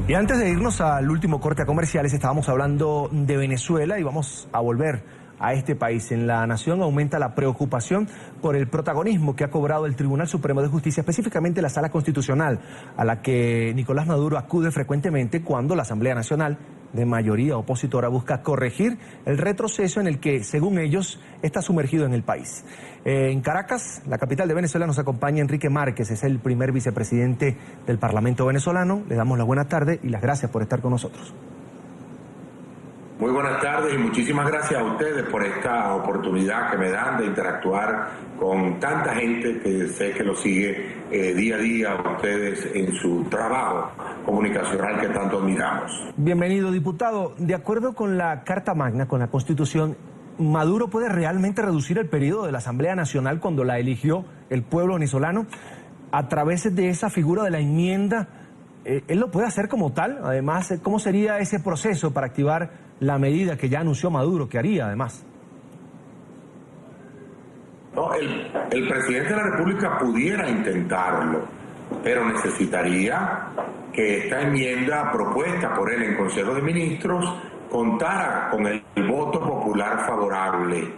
Y antes de irnos al último corte a comerciales, estábamos hablando de Venezuela y vamos a volver a este país. En la nación aumenta la preocupación por el protagonismo que ha cobrado el Tribunal Supremo de Justicia, específicamente la Sala Constitucional, a la que Nicolás Maduro acude frecuentemente cuando la Asamblea Nacional, de mayoría opositora, busca corregir el retroceso en el que, según ellos, está sumergido en el país. En Caracas, la capital de Venezuela, nos acompaña Enrique Márquez, es el primer vicepresidente del Parlamento venezolano. Le damos la buena tarde y las gracias por estar con nosotros. Muy buenas tardes y muchísimas gracias a ustedes por esta oportunidad que me dan de interactuar con tanta gente que sé que lo sigue día a día a ustedes en su trabajo comunicacional que tanto admiramos. Bienvenido, diputado. De acuerdo con la Carta Magna, con la Constitución, ¿Maduro puede realmente reducir el periodo de la Asamblea Nacional cuando la eligió el pueblo venezolano a través de esa figura de la enmienda? ¿Él lo puede hacer como tal? Además, ¿cómo sería ese proceso para activar la medida que ya anunció Maduro que haría, además? No, el presidente de la República pudiera intentarlo, pero necesitaría que esta enmienda propuesta por él en Consejo de Ministros contara con el voto popular favorable.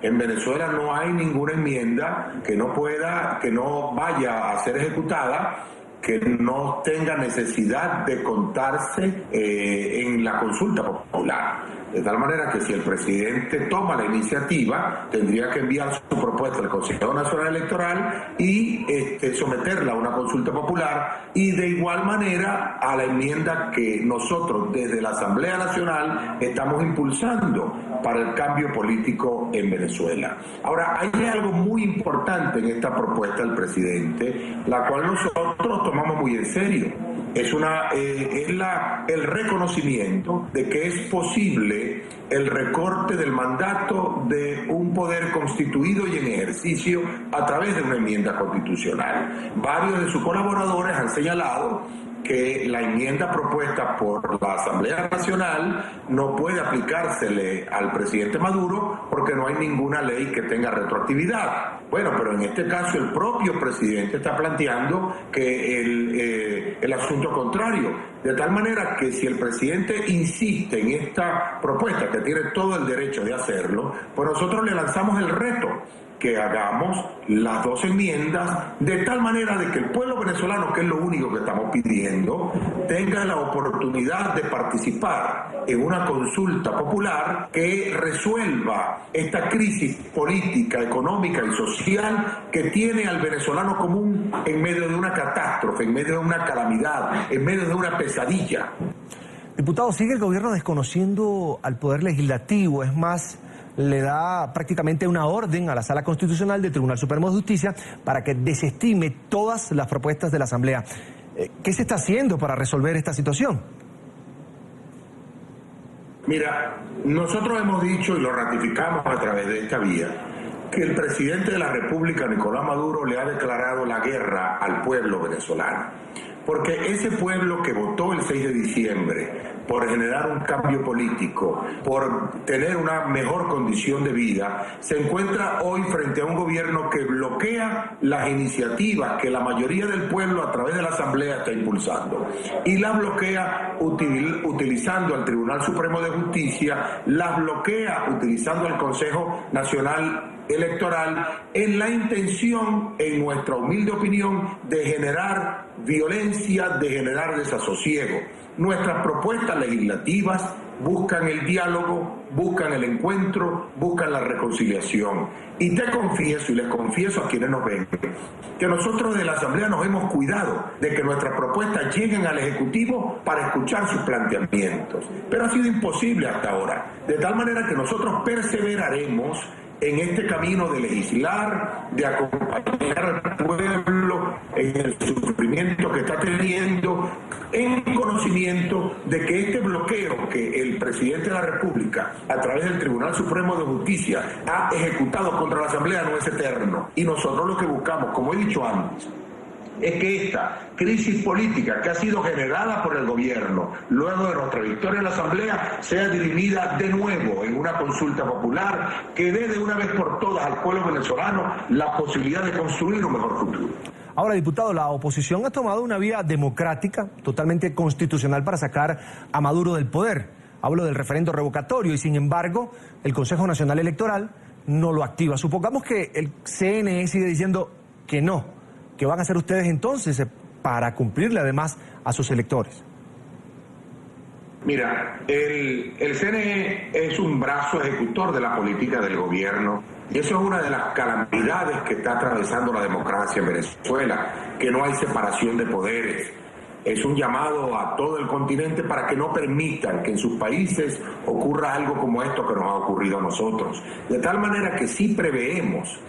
En Venezuela no hay ninguna enmienda que no vaya a ser ejecutada, que no tenga necesidad de contarse en la consulta popular. De tal manera que si el presidente toma la iniciativa, tendría que enviar su propuesta al Consejo Nacional Electoral y someterla a una consulta popular, y de igual manera a la enmienda que nosotros desde la Asamblea Nacional estamos impulsando para el cambio político en Venezuela. Ahora, hay algo muy importante en esta propuesta del presidente, la cual nosotros tomamos muy en serio. Es el reconocimiento de que es posible el recorte del mandato de un poder constituido y en ejercicio a través de una enmienda constitucional. Varios de sus colaboradores han señalado que la enmienda propuesta por la Asamblea Nacional no puede aplicársele al presidente Maduro porque no hay ninguna ley que tenga retroactividad. Bueno, pero en este caso el propio presidente está planteando que el asunto contrario, de tal manera que si el presidente insiste en esta propuesta, que tiene todo el derecho de hacerlo, pues nosotros le lanzamos el reto que hagamos las dos enmiendas de tal manera de que el pueblo venezolano, que es lo único que estamos pidiendo, tenga la oportunidad de participar en una consulta popular que resuelva esta crisis política, económica y social que tiene al venezolano común en medio de una catástrofe, en medio de una calamidad, en medio de una pesadilla. Diputado, ¿sigue el gobierno desconociendo al Poder Legislativo? Es más, le da prácticamente una orden a la Sala Constitucional del Tribunal Supremo de Justicia para que desestime todas las propuestas de la Asamblea. ¿Qué se está haciendo para resolver esta situación? Mira, nosotros hemos dicho y lo ratificamos a través de esta vía que el presidente de la República, Nicolás Maduro, le ha declarado la guerra al pueblo venezolano. Porque ese pueblo que votó el 6 de diciembre por generar un cambio político, por tener una mejor condición de vida, se encuentra hoy frente a un gobierno que bloquea las iniciativas que la mayoría del pueblo a través de la Asamblea está impulsando. Y las bloquea utilizando al Tribunal Supremo de Justicia, las bloquea utilizando al Consejo Nacional Electoral, en la intención, en nuestra humilde opinión, de generar violencia, de generar desasosiego. Nuestras propuestas legislativas buscan el diálogo, buscan el encuentro, buscan la reconciliación. Y te confieso, y les confieso a quienes nos ven, que nosotros de la Asamblea nos hemos cuidado de que nuestras propuestas lleguen al Ejecutivo para escuchar sus planteamientos. Pero ha sido imposible hasta ahora. De tal manera que nosotros perseveraremos en este camino de legislar, de acompañar al pueblo en el sufrimiento que está teniendo, en conocimiento de que este bloqueo que el presidente de la República, a través del Tribunal Supremo de Justicia, ha ejecutado contra la Asamblea no es eterno. Y nosotros lo que buscamos, como he dicho antes, es que esta crisis política que ha sido generada por el gobierno luego de nuestra victoria en la Asamblea sea dirimida de nuevo en una consulta popular que dé de una vez por todas al pueblo venezolano la posibilidad de construir un mejor futuro. Ahora, diputado, la oposición ha tomado una vía democrática, totalmente constitucional, para sacar a Maduro del poder. Hablo del referendo revocatorio y, sin embargo, el Consejo Nacional Electoral no lo activa. Supongamos que el CNE sigue diciendo que no. ¿Qué van a hacer ustedes entonces para cumplirle además a sus electores? Mira, el CNE es un brazo ejecutor de la política del gobierno y eso es una de las calamidades que está atravesando la democracia en Venezuela, que no hay separación de poderes. Es un llamado a todo el continente para que no permitan que en sus países ocurra algo como esto que nos ha ocurrido a nosotros. De tal manera que sí preveemos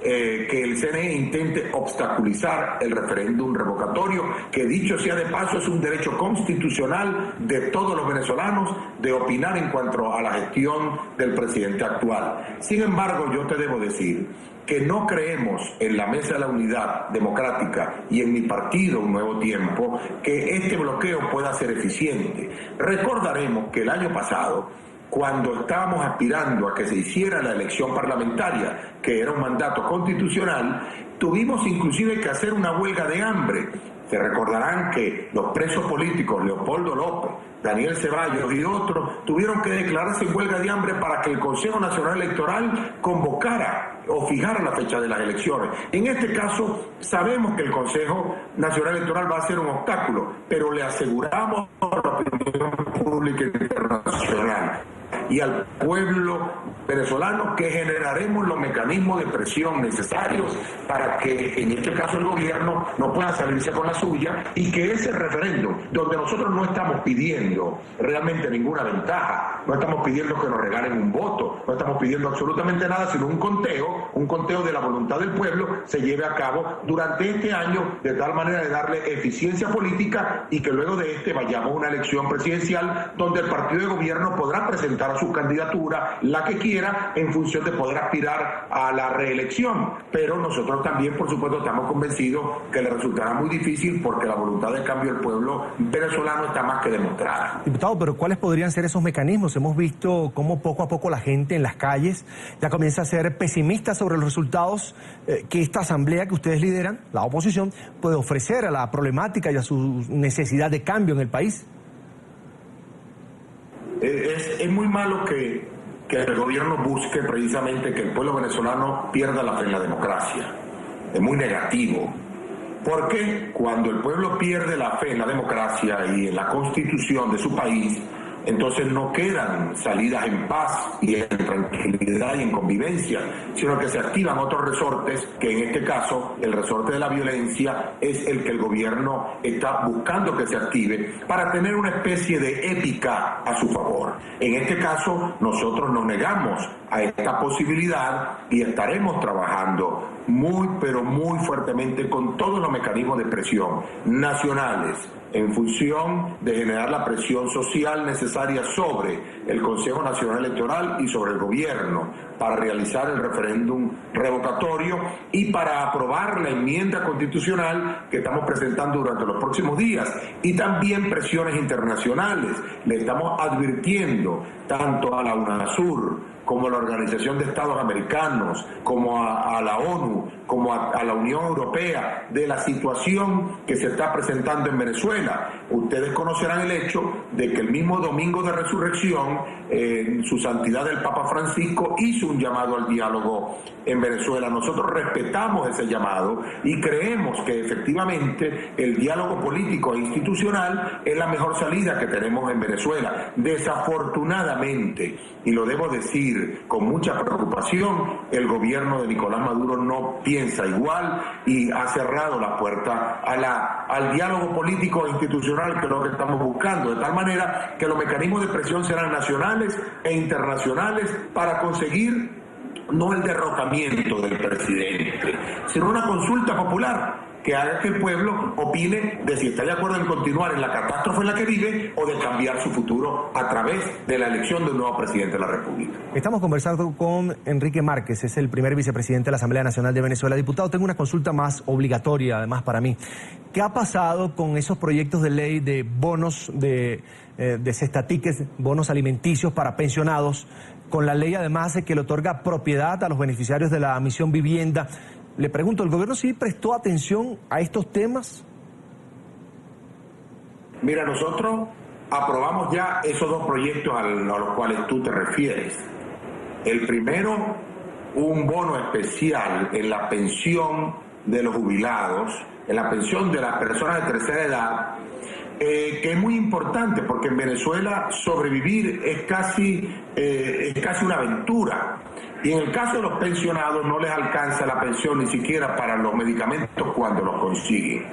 que el CNE intente obstaculizar el referéndum revocatorio, que dicho sea de paso es un derecho constitucional de todos los venezolanos de opinar en cuanto a la gestión del presidente actual. Sin embargo, yo te debo decir que no creemos en la Mesa de la Unidad Democrática y en mi partido, Un Nuevo Tiempo, que este bloqueo pueda ser eficiente. Recordaremos que el año pasado, cuando estábamos aspirando a que se hiciera la elección parlamentaria, que era un mandato constitucional, tuvimos inclusive que hacer una huelga de hambre. Se recordarán que los presos políticos, Leopoldo López, Daniel Ceballos y otros, tuvieron que declararse en huelga de hambre para que el Consejo Nacional Electoral convocara o fijara la fecha de las elecciones. En este caso, sabemos que el Consejo Nacional Electoral va a ser un obstáculo, pero le aseguramos a la opinión pública internacional y al pueblo venezolano que generaremos los mecanismos de presión necesarios para que en este caso el gobierno no pueda salirse con la suya y que ese referéndum, donde nosotros no estamos pidiendo realmente ninguna ventaja, no estamos pidiendo que nos regalen un voto, no estamos pidiendo absolutamente nada, sino un conteo de la voluntad del pueblo se lleve a cabo durante este año de tal manera de darle eficiencia política y que luego de este vayamos a una elección presidencial donde el partido de gobierno podrá presentar a su candidatura, la que quiera, en función de poder aspirar a la reelección. Pero nosotros también, por supuesto, estamos convencidos que le resultará muy difícil porque la voluntad de cambio del pueblo venezolano está más que demostrada. Diputado, pero ¿cuáles podrían ser esos mecanismos? Hemos visto cómo poco a poco la gente en las calles ya comienza a ser pesimista sobre los resultados que esta asamblea que ustedes lideran, la oposición, puede ofrecer a la problemática y a su necesidad de cambio en el país. Es muy malo que el gobierno busque precisamente que el pueblo venezolano pierda la fe en la democracia. Es muy negativo. Porque cuando el pueblo pierde la fe en la democracia y en la constitución de su país, entonces no quedan salidas en paz y en tranquilidad y en convivencia, sino que se activan otros resortes, que en este caso el resorte de la violencia es el que el gobierno está buscando que se active para tener una especie de épica a su favor. En este caso nosotros nos negamos a esta posibilidad y estaremos trabajando muy pero muy fuertemente con todos los mecanismos de presión nacionales en función de generar la presión social necesaria sobre el Consejo Nacional Electoral y sobre el gobierno para realizar el referéndum revocatorio y para aprobar la enmienda constitucional que estamos presentando durante los próximos días, y también presiones internacionales. Le estamos advirtiendo tanto a la UNASUR como a la Organización de Estados Americanos, como a la ONU, como a la Unión Europea, de la situación que se está presentando en Venezuela. Ustedes conocerán el hecho de que el mismo domingo de resurrección, su santidad el Papa Francisco hizo un llamado al diálogo en Venezuela. Nosotros respetamos ese llamado y creemos que efectivamente el diálogo político e institucional es la mejor salida que tenemos en Venezuela. Desafortunadamente, y lo debo decir con mucha preocupación, el gobierno de Nicolás Maduro no piensa igual y ha cerrado la puerta al diálogo político e institucional, que es lo que estamos buscando, de tal manera que los mecanismos de presión serán nacionales e internacionales para conseguir no el derrocamiento del presidente, sino una consulta popular que haga que el pueblo opine de si está de acuerdo en continuar en la catástrofe en la que vive o de cambiar su futuro a través de la elección de un nuevo presidente de la República. Estamos conversando con Enrique Márquez, es el primer vicepresidente de la Asamblea Nacional de Venezuela. Diputado, tengo una consulta más obligatoria, además, para mí. ¿Qué ha pasado con esos proyectos de ley de bonos de cestatiques, bonos alimenticios para pensionados, con la ley además que le otorga propiedad a los beneficiarios de la misión vivienda? Le pregunto, ¿el gobierno sí prestó atención a estos temas? Mira, nosotros aprobamos ya esos dos proyectos a los cuales tú te refieres. El primero, un bono especial en la pensión de los jubilados, en la pensión de las personas de tercera edad, que es muy importante porque en Venezuela sobrevivir es casi una aventura. Y en el caso de los pensionados no les alcanza la pensión ni siquiera para los medicamentos cuando los consiguen.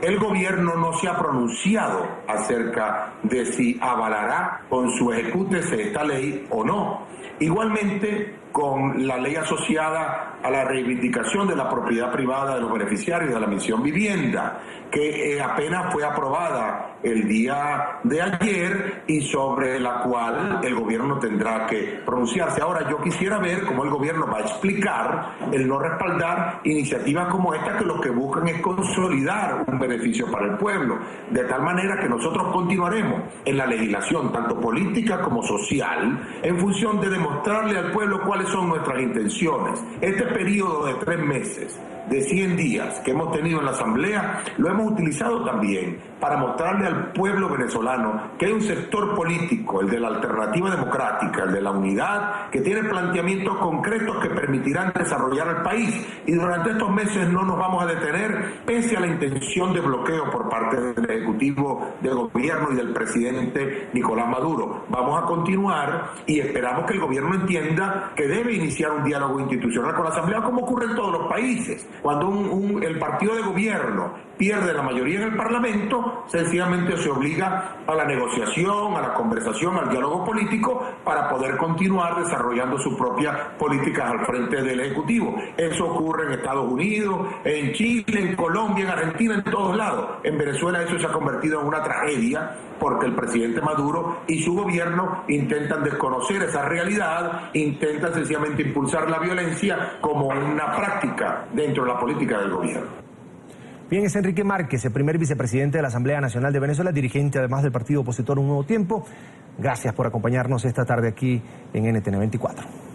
El gobierno no se ha pronunciado acerca de si avalará con su ejecútese esta ley o no. Igualmente con la ley asociada a la reivindicación de la propiedad privada de los beneficiarios de la misión vivienda, que apenas fue aprobada el día de ayer y sobre la cual el gobierno tendrá que pronunciarse. Ahora, yo quisiera ver cómo el gobierno va a explicar el no respaldar iniciativas como esta, que lo que buscan es consolidar un beneficio para el pueblo, de tal manera que nosotros continuaremos en la legislación, tanto política como social, en función de demostrarle al pueblo cuáles son nuestras intenciones. Este periodo de 3 meses, de 100 días que hemos tenido en la Asamblea, lo hemos utilizado también para mostrarle al pueblo venezolano que hay un sector político, el de la alternativa democrática, el de la unidad, que tiene planteamientos concretos que permitirán desarrollar el país. Y durante estos meses no nos vamos a detener, pese a la intención de bloqueo por parte del Ejecutivo, del Gobierno y del presidente Nicolás Maduro. Vamos a continuar y esperamos que el Gobierno entienda que debe iniciar un diálogo institucional con la Asamblea, como ocurre en todos los países. Cuando el partido de gobierno pierde la mayoría en el Parlamento, sencillamente se obliga a la negociación, a la conversación, al diálogo político para poder continuar desarrollando sus propias políticas al frente del Ejecutivo. Eso ocurre en Estados Unidos, en Chile, en Colombia, en Argentina, en todos lados. En Venezuela eso se ha convertido en una tragedia porque el presidente Maduro y su gobierno intentan desconocer esa realidad, intentan sencillamente impulsar la violencia como una práctica dentro de la política del gobierno. Bien, es Enrique Márquez, el primer vicepresidente de la Asamblea Nacional de Venezuela, dirigente además del partido opositor Un Nuevo Tiempo. Gracias por acompañarnos esta tarde aquí en NTN 24.